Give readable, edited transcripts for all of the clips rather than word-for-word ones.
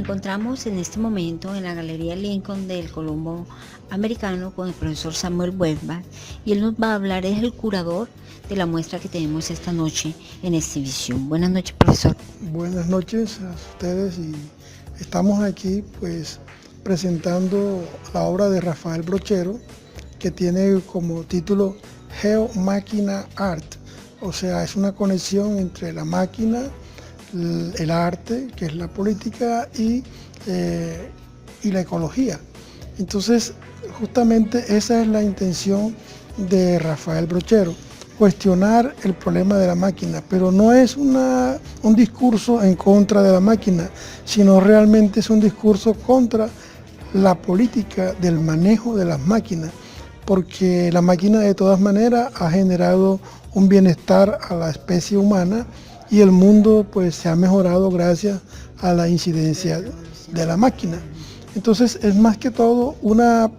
encontramos en este momento en la Galería Lincoln del Colombo Americano con el profesor Samuel Buenba y él nos va a hablar, es el curador de la muestra que tenemos esta noche en exhibición. Buenas noches, profesor. Buenas noches a ustedes y estamos aquí pues presentando la obra de Rafael Brochero que tiene como título Geo-Máquina Art, o sea, es una conexión entre la máquina, el arte, que es la política, y la ecología. Entonces, justamente esa es la intención de Rafael Brochero, cuestionar el problema de la máquina, pero no es un discurso en contra de la máquina, sino realmente es un discurso contra la política del manejo de las máquinas, porque la máquina de todas maneras ha generado un bienestar a la especie humana y el mundo pues se ha mejorado gracias a la incidencia de la máquina. Entonces es más que todo una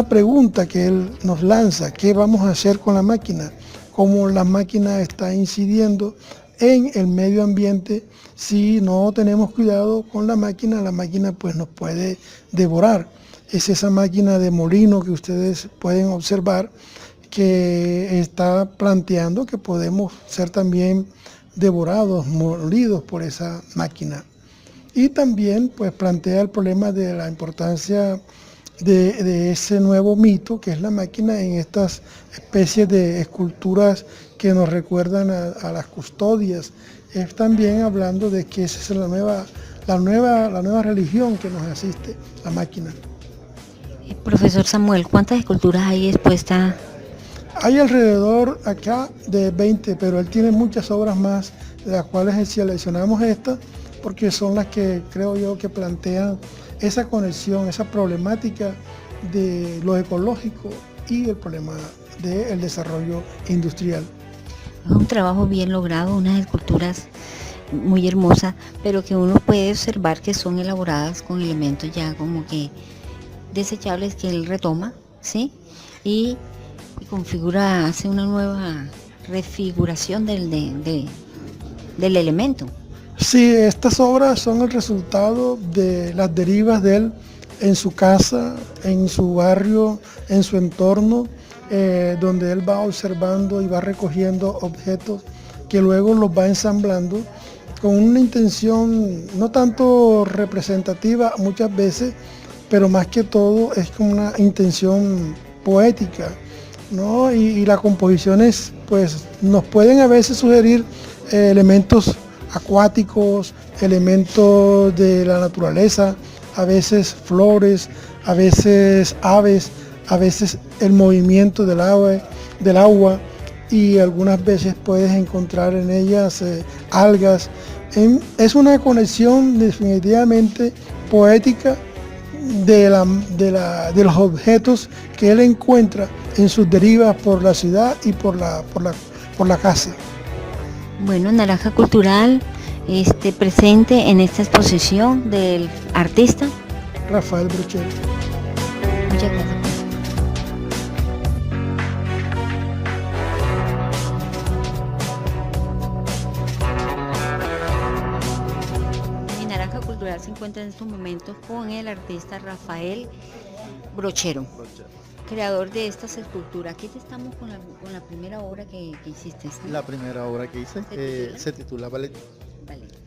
pregunta que él nos lanza: ¿qué vamos a hacer con la máquina? ¿Cómo la máquina está incidiendo en el medio ambiente? Si no tenemos cuidado con la máquina pues nos puede devorar. Es esa máquina de molino que ustedes pueden observar que está planteando que podemos ser también devorados, molidos por esa máquina. Y también pues plantea el problema de la importancia de ese nuevo mito que es la máquina en estas especies de esculturas que nos recuerdan a las custodias. Es también hablando de que esa es la nueva religión que nos asiste, la máquina. Profesor Samuel, ¿cuántas esculturas hay expuestas? Hay alrededor acá de 20, pero él tiene muchas obras más, de las cuales seleccionamos estas, porque son las que creo yo que plantean esa conexión, esa problemática de lo ecológico y el problema del desarrollo industrial. Es un trabajo bien logrado, unas esculturas muy hermosas, pero que uno puede observar que son elaboradas con elementos ya como que desechables que él retoma, ¿sí? Y configura, hace una nueva refiguración del elemento. Sí, estas obras son el resultado de las derivas de él en su casa, en su barrio, en su entorno, donde él va observando y va recogiendo objetos que luego los va ensamblando con una intención no tanto representativa muchas veces, pero más que todo es con una intención poética, ¿no? Y las composiciones pues nos pueden a veces sugerir elementos acuáticos, elementos de la naturaleza, a veces flores, a veces aves, a veces el movimiento del agua y algunas veces puedes encontrar en ellas algas. Es una conexión definitivamente poética de los objetos que él encuentra en sus derivas por la ciudad y por la casa. Bueno, Naranja Cultural presente en esta exposición del artista Rafael Brochero. Muchas gracias. Mi Naranja Cultural se encuentra en estos momentos con el artista Rafael Brochero, creador de estas esculturas. Aquí estamos con la primera obra que hiciste, ¿sí? La primera obra que hice se titula Ballet.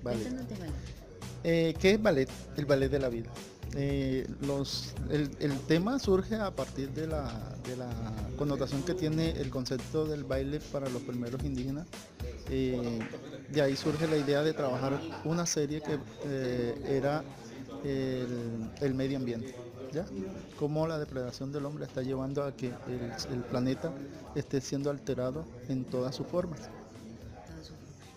Ballet. ¿Qué es ballet? El ballet de la vida. El tema surge a partir de la connotación que tiene el concepto del baile para los primeros indígenas. De ahí surge la idea de trabajar una serie que era el medio ambiente, ¿ya? Cómo la depredación del hombre está llevando a que el planeta esté siendo alterado en todas sus formas.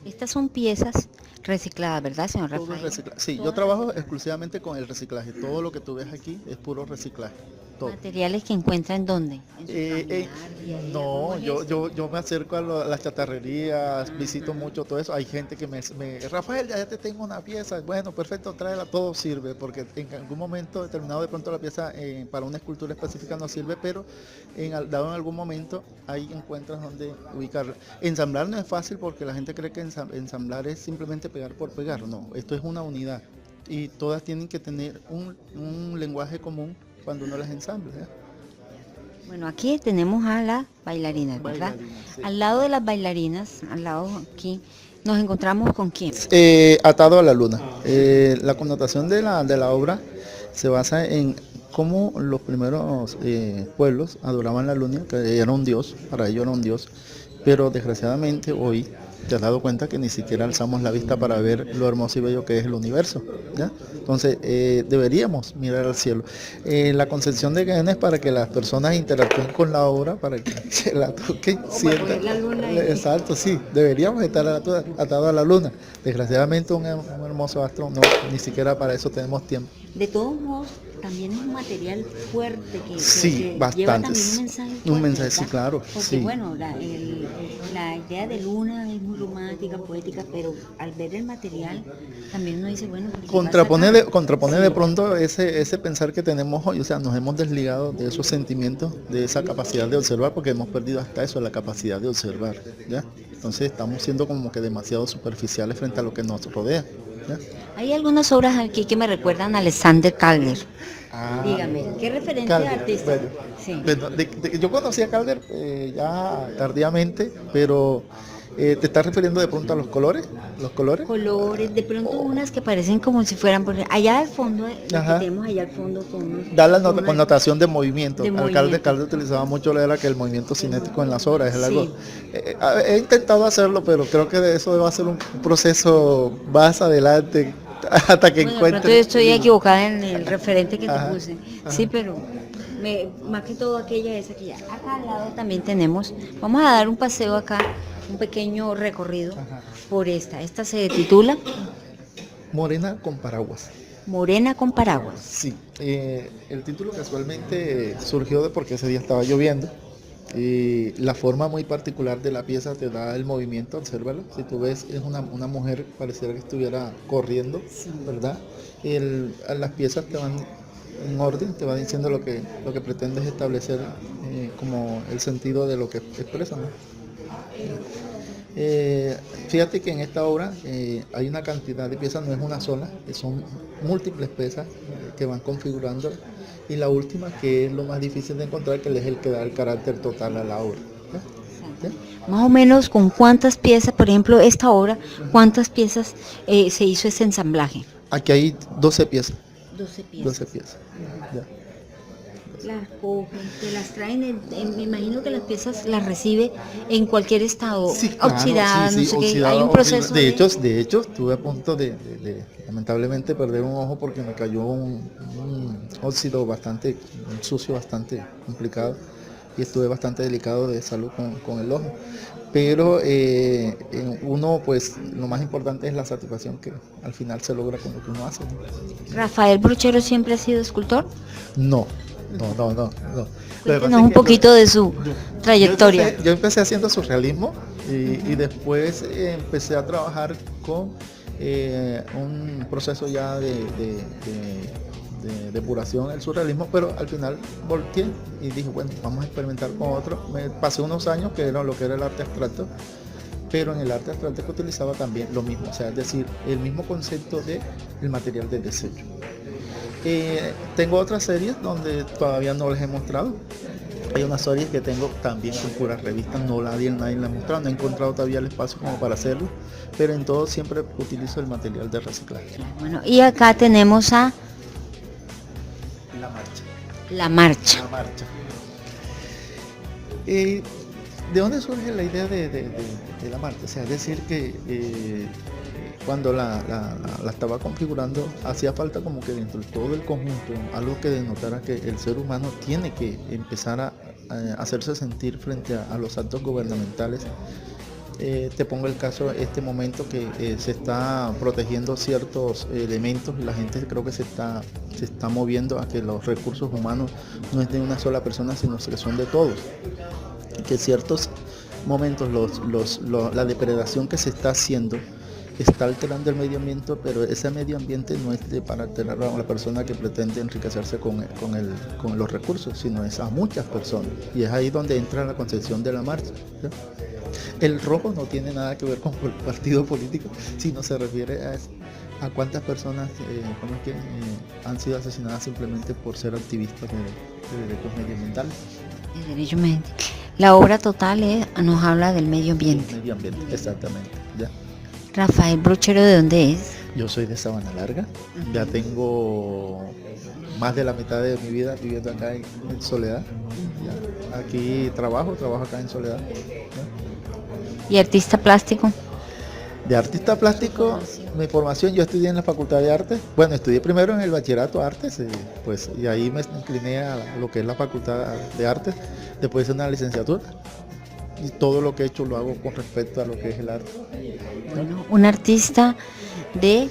Estas son piezas recicladas, ¿verdad, señor Rafael? Sí, yo trabajo exclusivamente con el reciclaje. Todo lo que tú ves aquí es puro reciclaje. Todo. ¿Materiales que encuentra en dónde? ¿En su No, yo me acerco a las chatarrerías, visito mucho todo eso. Hay gente que Rafael, ya te tengo una pieza. Bueno, perfecto, tráela, todo sirve, porque en algún momento determinado de pronto la pieza para una escultura específica no sirve, pero dado en algún momento ahí encuentras donde ubicarla. Ensamblar no es fácil porque la gente cree que ensamblar es simplemente pegar por pegar. No, esto es una unidad. y todas tienen que tener un lenguaje común cuando uno las ensambla, ¿ya? Bueno, aquí tenemos a las bailarinas, ¿verdad? Bailarinas, sí. Al lado de las bailarinas, al lado aquí, nos encontramos con quién. Atado a la luna. La connotación de la obra se basa en cómo los primeros pueblos adoraban la luna, que era un dios, para ellos era un dios, pero desgraciadamente hoy te has dado cuenta que ni siquiera alzamos la vista para ver lo hermoso y bello que es el universo, ¿ya? Entonces deberíamos mirar al cielo. La concepción de Gaena es para que las personas interactúen con la obra, para que se la toquen, sientan. la luna ahí. Exacto, sí, deberíamos estar atados a la luna. Desgraciadamente un hermoso astro, no, ni siquiera para eso tenemos tiempo. De todos modos, también es un material fuerte Sí, que lleva bastante. también un mensaje fuerte, Un mensaje, sí, ¿verdad? claro, Porque sí. bueno, la idea de luna es muy romántica, poética, pero al ver el material también uno dice, bueno, ¿qué Contrapone pasa acá? contrapone Sí. de pronto ese pensar que tenemos hoy, o sea, nos hemos desligado de esos sentimientos, de esa capacidad de observar, porque hemos perdido hasta eso, la capacidad de observar, ¿ya? Entonces estamos siendo como que demasiado superficiales frente a lo que nos rodea, ¿ya? Hay algunas obras aquí que me recuerdan a Alexander Calder. Ah, Dígame, ¿qué referente Calder, artista? bueno. Sí. Bueno, yo conocí a Calder ya tardíamente, pero ¿te estás refiriendo de pronto a los colores? ¿Los colores? Colores, de pronto unas que parecen como si fueran, porque allá al fondo, lo que Ajá. tenemos allá al fondo son unos- Da la unas- connotación de movimiento. De Calder movimiento. utilizaba mucho lo era que el movimiento cinético en las obras es Sí. algo. He intentado hacerlo, pero creo que eso va a ser un proceso más adelante hasta que Bueno, de pronto yo encuentre. estoy equivocada en el referente que te Ajá, puse. ajá. Sí, pero más que todo aquella es aquella. Acá al lado también tenemos, vamos a dar un paseo acá, un pequeño recorrido Ajá. por esta. Esta se titula Morena con paraguas. Morena con paraguas. Sí, el título casualmente surgió de porque ese día estaba lloviendo. Y la forma muy particular de la pieza te da el movimiento, obsérvalo. Si tú ves, es una mujer, pareciera que estuviera corriendo, ¿verdad? Las piezas te van en orden, te van diciendo lo que pretendes establecer como el sentido de lo que expresan, ¿no? Fíjate que en esta obra hay una cantidad de piezas, no es una sola, son múltiples piezas que van configurando, y la última, que es lo más difícil de encontrar, que es el que da el carácter total a la obra. ¿Ya? Más o menos con cuántas piezas, por ejemplo, esta obra, cuántas piezas se hizo ese ensamblaje. Aquí hay 12 piezas. 12 piezas. 12 piezas. Ya. Las cogen, te las traen, me imagino que las piezas las recibe en cualquier estado, Sí, claro, oxidadas, sí, no sí, sé qué, oxidado, hay un proceso de hecho, estuve a punto de lamentablemente perder un ojo porque me cayó un óxido bastante sucio, bastante complicado, y estuve bastante delicado de salud con el ojo. Pero uno, pues, lo más importante es la satisfacción que al final se logra con lo que uno hace, ¿no? ¿Rafael Brochero siempre ha sido escultor? No. Cuéntenos un poquito de su trayectoria. Yo empecé haciendo surrealismo y después empecé a trabajar con un proceso ya de depuración del surrealismo, pero al final volteé y dije, bueno, vamos a experimentar con otro. Me pasé unos años que era lo que era el arte abstracto, pero en el arte abstracto que utilizaba también lo mismo, o sea, es decir, el mismo concepto de el material de desecho. Tengo otras series donde todavía no les he mostrado. Hay unas series que tengo también con puras revistas, nadie la ha mostrado, no he encontrado todavía el espacio como para hacerlo, pero en todo siempre utilizo el material de reciclaje. Bueno, y acá tenemos a La marcha. La Marcha. La marcha. ¿De dónde surge la idea de la marcha? O sea, es decir que cuando la estaba configurando, hacía falta como que dentro de todo el conjunto, algo que denotara que el ser humano tiene que empezar a hacerse sentir frente a los actos gubernamentales. Te pongo el caso, este momento que se está protegiendo ciertos elementos y la gente creo que se está moviendo a que los recursos humanos no es de una sola persona, sino que son de todos. Y que ciertos momentos la depredación que se está haciendo está alterando el medio ambiente, pero ese medio ambiente no es para alterar a la persona que pretende enriquecerse con los recursos, sino es a muchas personas. Y es ahí donde entra la concepción de la marcha, ¿sí? El rojo no tiene nada que ver con el partido político, sino se refiere a cuántas personas ¿cómo es que, han sido asesinadas simplemente por ser activistas de derechos medioambientales. De derecho ambiental. La obra total nos habla del medio ambiente. Medio ambiente, exactamente. Ya. Rafael Brochero, ¿de dónde es? Yo soy de Sabana Larga, ya tengo más de la mitad de mi vida viviendo acá en Soledad. Ya. Aquí trabajo acá en Soledad. ¿Ya? ¿Y artista plástico? De artista plástico, mi formación, yo estudié en la Facultad de Artes. Bueno, estudié primero en el Bachillerato de Artes, pues, y ahí me incliné a lo que es la Facultad de Artes. Después hice una licenciatura. Y todo lo que he hecho lo hago con respecto a lo que es el arte. Bueno, un artista de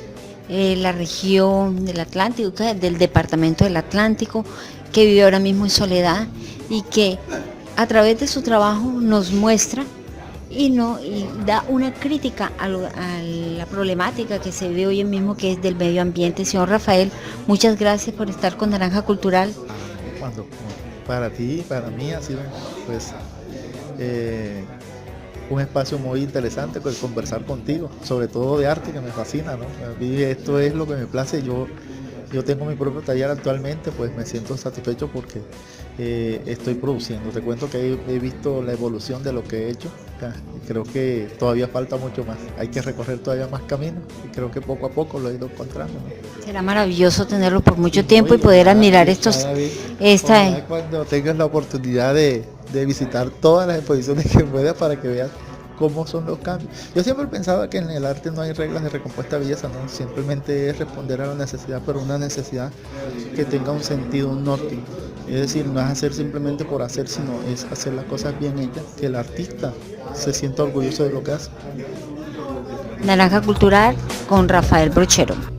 la región del Atlántico, del departamento del Atlántico, que vive ahora mismo en Soledad y que a través de su trabajo nos muestra y da una crítica a la problemática que se ve hoy mismo, que es del medio ambiente. Señor Rafael, muchas gracias por estar con Naranja Cultural. Para ti, para mí ha sido pues un espacio muy interesante pues, conversar contigo, sobre todo de arte, que me fascina, ¿no? A mí esto es lo que me place. Yo tengo mi propio taller actualmente, pues me siento satisfecho porque estoy produciendo. Te cuento que he visto la evolución de lo que he hecho. Creo que todavía falta mucho más. Hay que recorrer todavía más camino y creo que poco a poco lo he ido encontrando, ¿no? Será maravilloso tenerlo por mucho tiempo y poder admirar Cuando tengas la oportunidad de visitar todas las exposiciones que puedas para que veas cómo son los cambios. Yo siempre pensaba que en el arte no hay reglas de recompuesta de belleza, ¿no? Simplemente es responder a la necesidad, pero una necesidad que tenga un sentido, un norte. Es decir, no es hacer simplemente por hacer, sino es hacer las cosas bien hechas, que el artista se sienta orgulloso de lo que hace. Naranja Cultural con Rafael Brochero.